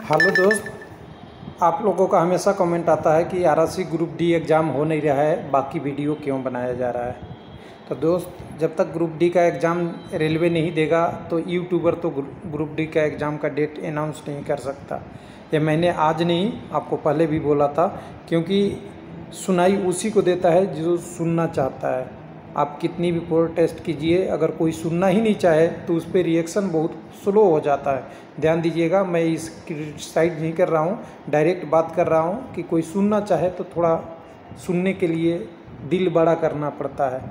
Hello दोस्त, आप लोगों का हमेशा कमेंट आता है कि आरआरसी ग्रुप डी एग्ज़ाम हो नहीं रहा है, बाकी वीडियो क्यों बनाया जा रहा है। तो दोस्त, जब तक ग्रुप डी का एग्ज़ाम रेलवे नहीं देगा तो यूट्यूबर तो ग्रुप डी का एग्ज़ाम का डेट अनाउंस नहीं कर सकता। ये मैंने आज नहीं, आपको पहले भी बोला था, क्योंकि सुनाई उसी को देता है जो सुनना चाहता है। आप कितनी भी प्रोटेस्ट कीजिए, अगर कोई सुनना ही नहीं चाहे तो उस पर रिएक्शन बहुत स्लो हो जाता है। ध्यान दीजिएगा, मैं इस क्रिटिसाइड नहीं कर रहा हूँ, डायरेक्ट बात कर रहा हूँ कि कोई सुनना चाहे तो थोड़ा सुनने के लिए दिल बड़ा करना पड़ता है।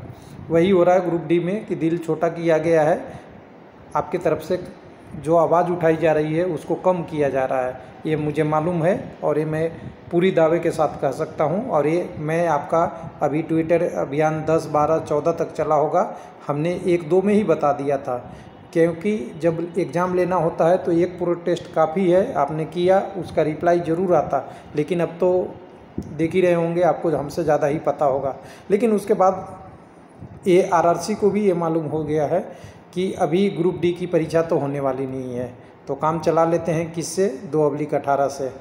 वही हो रहा है ग्रुप डी में कि दिल छोटा किया गया है, आपकी तरफ से जो आवाज़ उठाई जा रही है उसको कम किया जा रहा है। ये मुझे मालूम है और ये मैं पूरी दावे के साथ कह सकता हूँ। और ये मैं आपका अभी ट्विटर अभियान 10, 12, 14 तक चला होगा, हमने 1-2 में ही बता दिया था, क्योंकि जब एग्ज़ाम लेना होता है तो एक प्रोटेस्ट काफ़ी है। आपने किया, उसका रिप्लाई ज़रूर आता, लेकिन अब तो देख ही रहे होंगे, आपको हमसे ज़्यादा ही पता होगा। लेकिन उसके बाद ये आरआरसी को भी ये मालूम हो गया है कि अभी ग्रुप डी की परीक्षा तो होने वाली नहीं है, तो काम चला लेते हैं किससे, 2/18 से।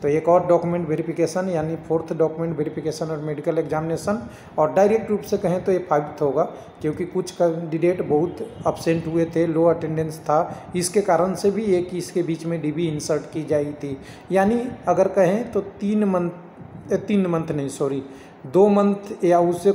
तो एक और डॉक्यूमेंट वेरिफिकेशन यानी 4th डॉक्यूमेंट वेरिफिकेशन और मेडिकल एग्जामिनेशन, और डायरेक्ट रूप से कहें तो ये 5th होगा, क्योंकि कुछ कैंडिडेट बहुत अपसेंट हुए थे, लो अटेंडेंस था, इसके कारण से भी एक इसके बीच में डीबी इंसर्ट की जाई थी। यानी अगर कहें तो 2 मंथ या उससे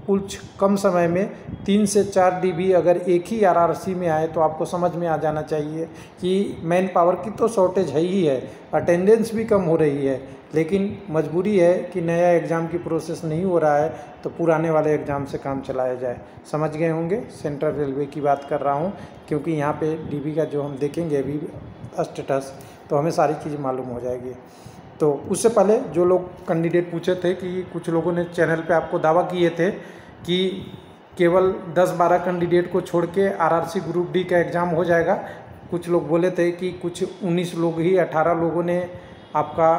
कुछ कम समय में 3 से 4 डीबी अगर एक ही आरआरसी में आए तो आपको समझ में आ जाना चाहिए कि मैन पावर की तो शॉर्टेज है ही है, अटेंडेंस भी कम हो रही है, लेकिन मजबूरी है कि नया एग्ज़ाम की प्रोसेस नहीं हो रहा है तो पुराने वाले एग्ज़ाम से काम चलाया जाए। समझ गए होंगे, सेंट्रल रेलवे की बात कर रहा हूँ, क्योंकि यहाँ पे डीबी का जो हम देखेंगे अभी स्टेटस, तो हमें सारी चीज़ मालूम हो जाएगी। तो उससे पहले जो लोग कैंडिडेट पूछे थे कि कुछ लोगों ने चैनल पे आपको दावा किए थे कि केवल 10-12 कैंडिडेट को छोड़ के आरआरसी ग्रुप डी का एग्ज़ाम हो जाएगा। कुछ लोग बोले थे कि कुछ 19 लोग ही 18 लोगों ने आपका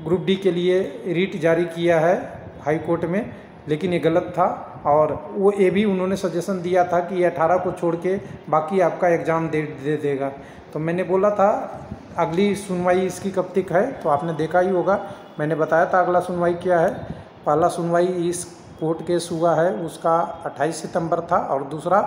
ग्रुप डी के लिए रीट जारी किया है हाई कोर्ट में, लेकिन ये गलत था। और वो ये भी उन्होंने सजेशन दिया था कि 18 को छोड़ के बाकी आपका एग्ज़ाम दे देगा। तो मैंने बोला था अगली सुनवाई इसकी कब तक है, तो आपने देखा ही होगा, मैंने बताया था अगला सुनवाई क्या है। पहला सुनवाई इस कोर्ट केस हुआ है उसका 28 सितंबर था और दूसरा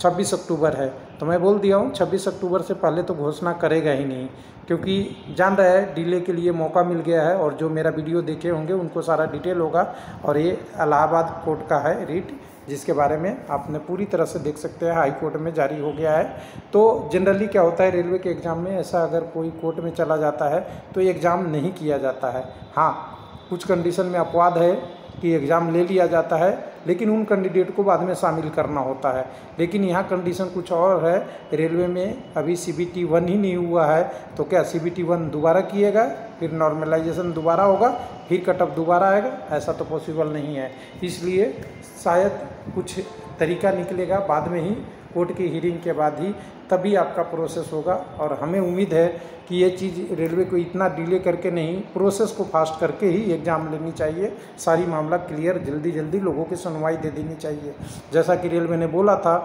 26 अक्टूबर है। तो मैं बोल दिया हूँ 26 अक्टूबर से पहले तो घोषणा करेगा ही नहीं, क्योंकि जान रहा है डिले के लिए मौका मिल गया है। और जो मेरा वीडियो देखे होंगे उनको सारा डिटेल होगा। और ये इलाहाबाद कोर्ट का है रीट, जिसके बारे में आपने पूरी तरह से देख सकते हैं, हाई कोर्ट में जारी हो गया है। तो जनरली क्या होता है रेलवे के एग्ज़ाम में, ऐसा अगर कोई कोर्ट में चला जाता है तो एग्ज़ाम नहीं किया जाता है। हाँ, कुछ कंडीशन में अपवाद है कि एग्ज़ाम ले लिया जाता है, लेकिन उन कैंडिडेट को बाद में शामिल करना होता है। लेकिन यहाँ कंडीशन कुछ और है, रेलवे में अभी CBT 1 ही नहीं हुआ है, तो क्या CBT 1 दोबारा किएगा, फिर नॉर्मलाइजेशन दोबारा होगा, फिर कट ऑफ दोबारा आएगा? ऐसा तो पॉसिबल नहीं है। इसलिए शायद कुछ तरीका निकलेगा बाद में ही, कोर्ट की हियरिंग के बाद ही, तभी आपका प्रोसेस होगा। और हमें उम्मीद है कि ये चीज़ रेलवे को इतना डिले करके नहीं, प्रोसेस को फास्ट करके ही एग्ज़ाम लेनी चाहिए। सारी मामला क्लियर जल्दी लोगों की सुनवाई दे देनी चाहिए। जैसा कि रेलवे ने बोला था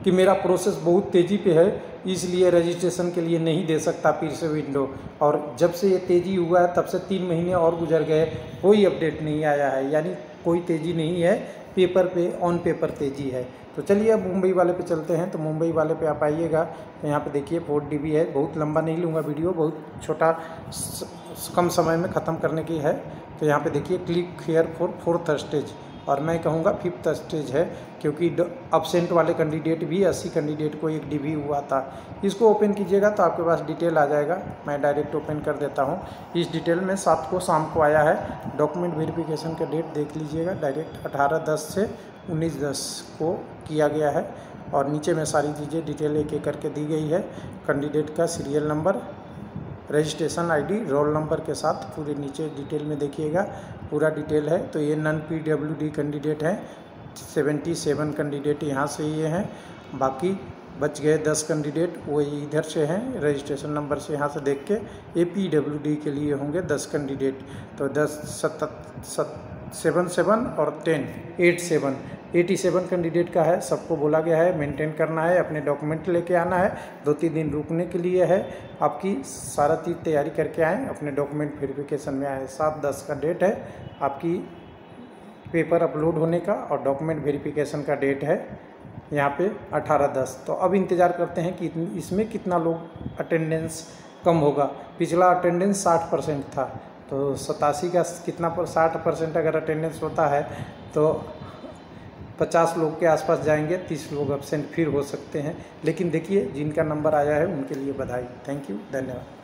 कि मेरा प्रोसेस बहुत तेज़ी पे है, इसलिए रजिस्ट्रेशन के लिए नहीं दे सकता फिर से विंडो। और जब से ये तेज़ी हुआ है तब से 3 महीने और गुजर गए, कोई अपडेट नहीं आया है, यानी कोई तेज़ी नहीं है, पेपर पे ऑन पेपर तेज़ी है। तो चलिए अब मुंबई वाले पे चलते हैं। तो मुंबई वाले पे आप आइएगा, तो यहाँ पे देखिए 4 DB है। बहुत लंबा नहीं लूँगा वीडियो, बहुत छोटा, कम समय में ख़त्म करने की है। तो यहाँ पे देखिए click here for 4th stage, और मैं कहूँगा 5th स्टेज है, क्योंकि अब्सेंट वाले कैंडिडेट भी 80 कैंडिडेट को 1 DB हुआ था। इसको ओपन कीजिएगा तो आपके पास डिटेल आ जाएगा। मैं डायरेक्ट ओपन कर देता हूँ। इस डिटेल में 7 को शाम को आया है। डॉक्यूमेंट वेरिफिकेशन का डेट देख लीजिएगा, डायरेक्ट 18/10 से 19/10 को किया गया है। और नीचे में सारी चीज़ें डिटेल एक करके दी गई है। कैंडिडेट का serial number, registration ID, roll number के साथ पूरे नीचे डिटेल में देखिएगा, पूरा डिटेल है। तो ये नॉन PWD कैंडिडेट हैं, 77 कैंडिडेट यहाँ से ये हैं, बाकी बच गए 10 कैंडिडेट, वो इधर से हैं, रजिस्ट्रेशन नंबर से यहाँ से देख के। ये PWD के लिए होंगे 10 कैंडिडेट। तो 10, 7, 7, 7 और 10, 8, 7 87 कैंडिडेट का है, सबको बोला गया है मेंटेन करना है, अपने डॉक्यूमेंट लेके आना है, 2-3 दिन रुकने के लिए है, आपकी सारा चीज़ तैयारी करके आएँ, अपने डॉक्यूमेंट वेरिफिकेशन में आए। 7/10 का डेट है आपकी पेपर अपलोड होने का और डॉक्यूमेंट वेरिफिकेशन का डेट है यहाँ पे 18/10। तो अब इंतज़ार करते हैं कि इसमें कितना लोग अटेंडेंस कम होगा। पिछला अटेंडेंस 60% था, तो 87 का कितना पर 60% अगर अटेंडेंस होता है तो 50 लोग के आसपास जाएंगे, 30 लोग एब्सेंट फिर हो सकते हैं। लेकिन देखिए जिनका नंबर आया है उनके लिए बधाई। थैंक यू, धन्यवाद।